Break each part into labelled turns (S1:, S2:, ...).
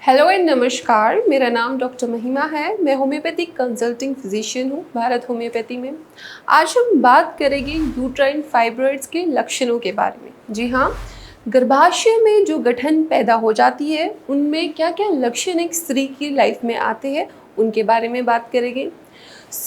S1: Hello and नमस्कार। मेरा नाम डॉक्टर महिमा है। मैं होम्योपैथिक कंसल्टिंग फिजिशियन हूँ भारत होम्योपैथी में। आज हम बात करेंगे यूट्राइन फाइब्रॉइड्स के लक्षणों के बारे में। जी हाँ, गर्भाशय में जो गठन पैदा हो जाती है उनमें क्या क्या लक्षण एक स्त्री की लाइफ में आते हैं उनके बारे में बात करेंगे।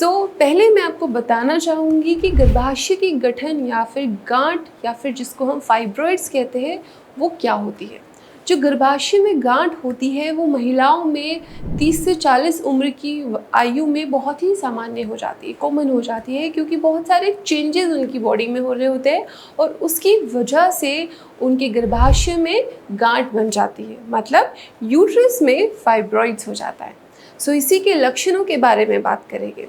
S1: पहले मैं आपको बताना चाहूँगी कि गर्भाशय की गठन या फिर गांठ या फिर जिसको हम फाइब्रॉइड्स कहते हैं वो क्या होती है। जो गर्भाशय में गांठ होती है वो महिलाओं में 30 से 40 उम्र की आयु में बहुत ही सामान्य हो जाती है, कॉमन हो जाती है, क्योंकि बहुत सारे चेंजेस उनकी बॉडी में हो रहे होते हैं और उसकी वजह से उनके गर्भाशय में गांठ बन जाती है, मतलब यूट्रस में फाइब्रॉइड्स हो जाता है। इसी के लक्षणों के बारे में बात करेंगे।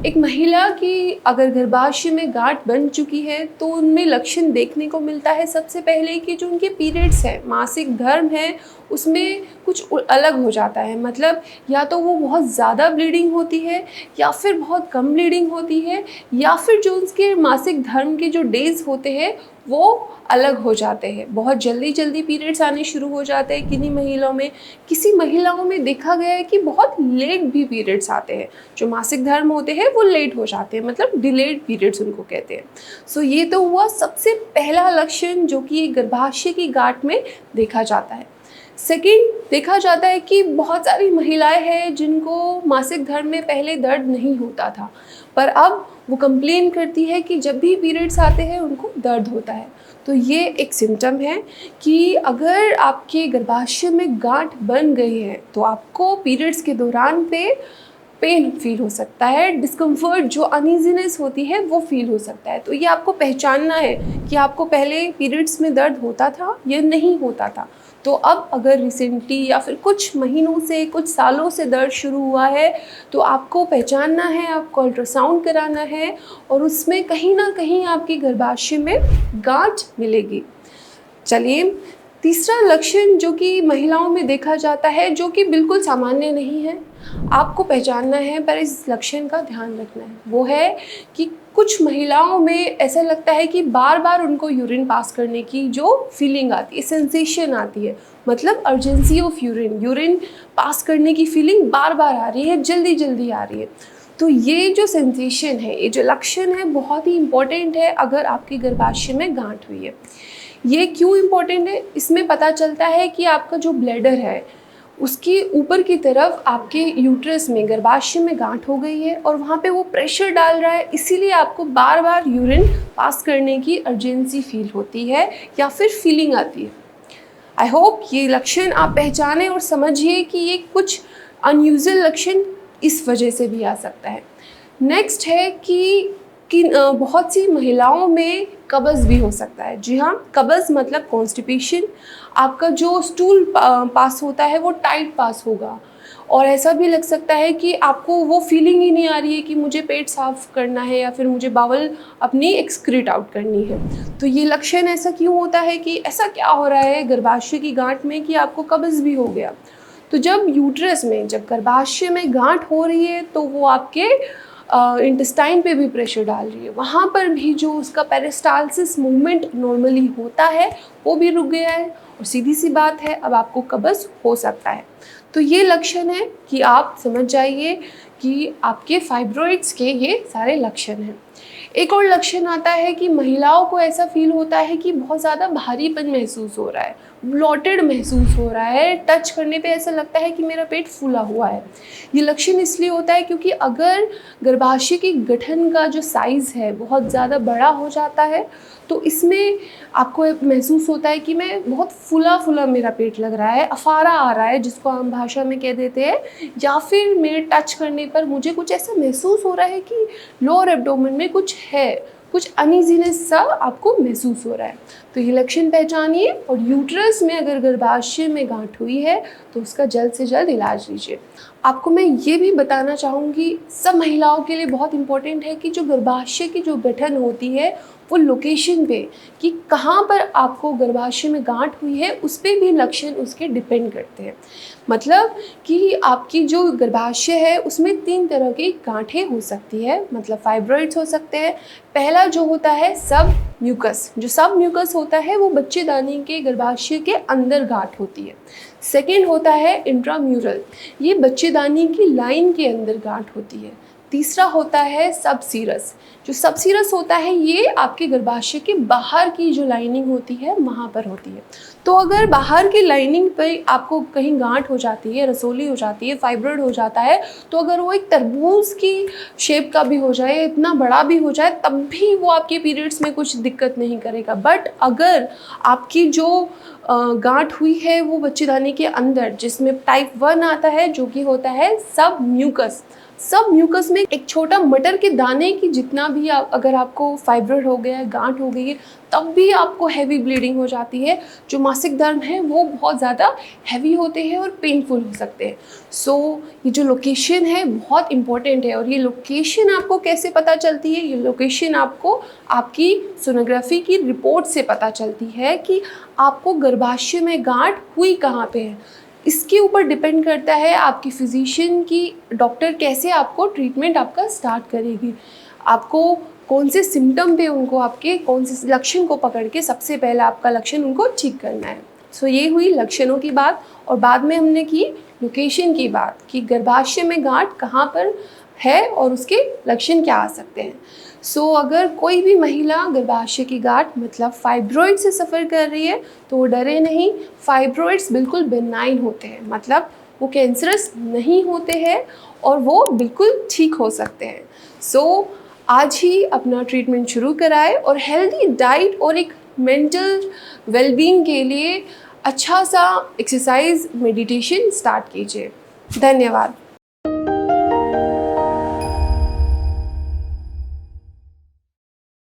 S1: एक महिला की अगर गर्भाशय में गांठ बन चुकी है तो उनमें लक्षण देखने को मिलता है सबसे पहले कि जो उनके पीरियड्स है, मासिक धर्म है, उसमें कुछ अलग हो जाता है। मतलब या तो वो बहुत ज़्यादा ब्लीडिंग होती है या फिर बहुत कम ब्लीडिंग होती है, या फिर जो उसके मासिक धर्म के जो डेज होते हैं वो अलग हो जाते हैं। बहुत जल्दी पीरियड्स आने शुरू हो जाते हैं किन्हीं महिलाओं में। किसी महिलाओं में देखा गया है कि बहुत लेट भी पीरियड्स आते हैं। जो मासिक धर्म होते हैं वो लेट हो जाते हैं, मतलब डिलेड पीरियड्स उनको कहते हैं। ये तो हुआ सबसे पहला लक्षण जो कि गर्भाशय की गांठ में देखा जाता है। सेकेंड, देखा जाता है कि बहुत सारी महिलाएं हैं जिनको मासिक धर्म में पहले दर्द नहीं होता था, पर अब वो कंप्लेन करती है कि जब भी पीरियड्स आते हैं उनको दर्द होता है। तो ये एक सिम्टम है कि अगर आपके गर्भाशय में गांठ बन गई है तो आपको पीरियड्स के दौरान पे पेन फील हो सकता है, डिस्कम्फर्ट, जो अनईजीनेस होती है वो फील हो सकता है। तो ये आपको पहचानना है कि आपको पहले पीरियड्स में दर्द होता था या नहीं होता था। तो अब अगर रिसेंटली या फिर कुछ महीनों से, कुछ सालों से दर्द शुरू हुआ है तो आपको पहचानना है, आपको अल्ट्रासाउंड कराना है और उसमें कहीं ना कहीं आपकी गर्भाशय में गांठ मिलेगी। चलिए, तीसरा लक्षण जो कि महिलाओं में देखा जाता है, जो कि बिल्कुल सामान्य नहीं है, आपको पहचानना है पर इस लक्षण का ध्यान रखना है, वो है कि कुछ महिलाओं में ऐसा लगता है कि बार बार उनको यूरिन पास करने की जो फीलिंग आती है, सेंसेशन आती है, मतलब अर्जेंसी ऑफ यूरिन पास करने की फीलिंग बार बार आ रही है, जल्दी जल्दी आ रही है। तो ये जो सेंसेशन है, ये जो लक्षण है, बहुत ही इम्पोर्टेंट है अगर आपकी गर्भाशय में गांठ हुई है। ये क्यों इम्पोर्टेंट है? इसमें पता चलता है कि आपका जो ब्लैडर है उसकी ऊपर की तरफ आपके यूट्रस में, गर्भाशय में गांठ हो गई है और वहाँ पे वो प्रेशर डाल रहा है, इसीलिए आपको बार बार यूरिन पास करने की अर्जेंसी फील होती है या फिर फीलिंग आती है। आई होप ये लक्षण आप पहचानें और समझिए कि ये कुछ अनयूजुअल लक्षण इस वजह से भी आ सकता है। नेक्स्ट है कि बहुत सी महिलाओं में कब्ज़ भी हो सकता है। जी हाँ, कब्ज़ मतलब कॉन्स्टिपेशन। आपका जो स्टूल पास होता है वो टाइट पास होगा और ऐसा भी लग सकता है कि आपको वो फीलिंग ही नहीं आ रही है कि मुझे पेट साफ करना है या फिर मुझे बावल अपनी एक्सक्रीट आउट करनी है। तो ये लक्षण ऐसा क्यों होता है कि ऐसा क्या हो रहा है गर्भाशय की गांठ में कि आपको कब्ज़ भी हो गया? तो जब यूट्रस में, जब गर्भाशय में गांठ हो रही है तो वो आपके इंटेस्टाइन पे भी प्रेशर डाल रही है, वहाँ पर भी जो उसका पेरिस्टालसिस मूवमेंट नॉर्मली होता है वो भी रुक गया है और सीधी सी बात है अब आपको कब्ज़ हो सकता है। तो ये लक्षण है कि आप समझ जाइए कि आपके फाइब्रॉइड्स के ये सारे लक्षण हैं। एक और लक्षण आता है कि महिलाओं को ऐसा फील होता है कि बहुत ज़्यादा भारीपन महसूस हो रहा है, ब्लॉटेड महसूस हो रहा है, टच करने पे ऐसा लगता है कि मेरा पेट फूला हुआ है। ये लक्षण इसलिए होता है क्योंकि अगर गर्भाशय की गठन का जो साइज़ है बहुत ज़्यादा बड़ा हो जाता है तो इसमें आपको महसूस होता है कि मैं बहुत फूला फूला मेरा पेट लग रहा है, अफारा आ रहा है जिसको आम भाषा में कह देते हैं, या फिर मेरे टच करने पर मुझे कुछ ऐसा महसूस हो रहा है कि लोअर एब्डोमेन में कुछ है, कुछ अनईजीनेस सा आपको महसूस हो रहा है। तो ये लक्षण पहचानिए और यूट्रस में अगर गर्भाशय में गांठ हुई है तो उसका जल्द से जल्द इलाज लीजिए। आपको मैं ये भी बताना चाहूँगी, सब महिलाओं के लिए बहुत इम्पोर्टेंट है कि जो गर्भाशय की जो गठन होती है वो लोकेशन पे, कि कहाँ पर आपको गर्भाशय में गांठ हुई है उस पर भी लक्षण उसके डिपेंड करते हैं। मतलब कि आपकी जो गर्भाशय है उसमें 3 तरह की गांठें हो सकती है, मतलब फाइब्रॉइड्स हो सकते हैं। पहला जो होता है सब म्यूकस, जो सब म्यूकस होता है वो बच्चेदानी के गर्भाशय के अंदर गांठ होती है। सेकेंड होता है इंट्राम्यूरल, ये बच्चेदानी की लाइन के अंदर गांठ होती है। तीसरा होता है सबसीरस, जो सबसीरस होता है ये आपके गर्भाशय के बाहर की जो लाइनिंग होती है वहाँ पर होती है। तो अगर बाहर की लाइनिंग पर आपको कहीं गांठ हो जाती है, रसोली हो जाती है, फाइब्रॉइड हो जाता है, तो अगर वो एक तरबूज की शेप का भी हो जाए, इतना बड़ा भी हो जाए, तब भी वो आपके पीरियड्स में कुछ दिक्कत नहीं करेगा। बट अगर आपकी जो गांठ हुई है वो बच्चेदानी के अंदर, जिसमें टाइप 1 आता है जो कि होता है सब म्यूकस। सब म्यूकस में एक छोटा मटर के दाने की जितना भी अगर आपको फाइब्रॉइड हो गया है, गांठ हो गई है, तब भी आपको हैवी ब्लीडिंग हो जाती है। जो मासिक धर्म है वो बहुत ज़्यादा हैवी होते हैं और पेनफुल हो सकते हैं। सो ये जो लोकेशन है बहुत इंपॉर्टेंट है। और ये लोकेशन आपको कैसे पता चलती है? ये लोकेशन आपको आपकी सोनोग्राफी की रिपोर्ट से पता चलती है कि आपको गर्भाशय में गांठ हुई कहाँ पे है। इसके ऊपर डिपेंड करता है आपकी फिजिशियन की, डॉक्टर कैसे आपको ट्रीटमेंट आपका स्टार्ट करेगी, आपको कौन से सिम्टम पे उनको, आपके कौन से लक्षण को पकड़ के सबसे पहला आपका लक्षण उनको ठीक करना है। सो ये हुई लक्षणों की बात। और बाद में हमने की लोकेशन की बात कि गर्भाशय में गांठ कहाँ पर है और उसके लक्षण क्या आ सकते हैं। सो अगर कोई भी महिला गर्भाशय की गांठ मतलब फाइब्रॉइड से सफ़र कर रही है तो वो डरे नहीं। फाइब्रॉइड्स बिल्कुल बेनाइन होते हैं, मतलब वो कैंसरस नहीं होते हैं और वो बिल्कुल ठीक हो सकते हैं। सो आज ही अपना ट्रीटमेंट शुरू कराएं और हेल्दी डाइट और एक मेंटल वेलबींग के लिए अच्छा सा एक्सरसाइज, मेडिटेशन स्टार्ट कीजिए। धन्यवाद।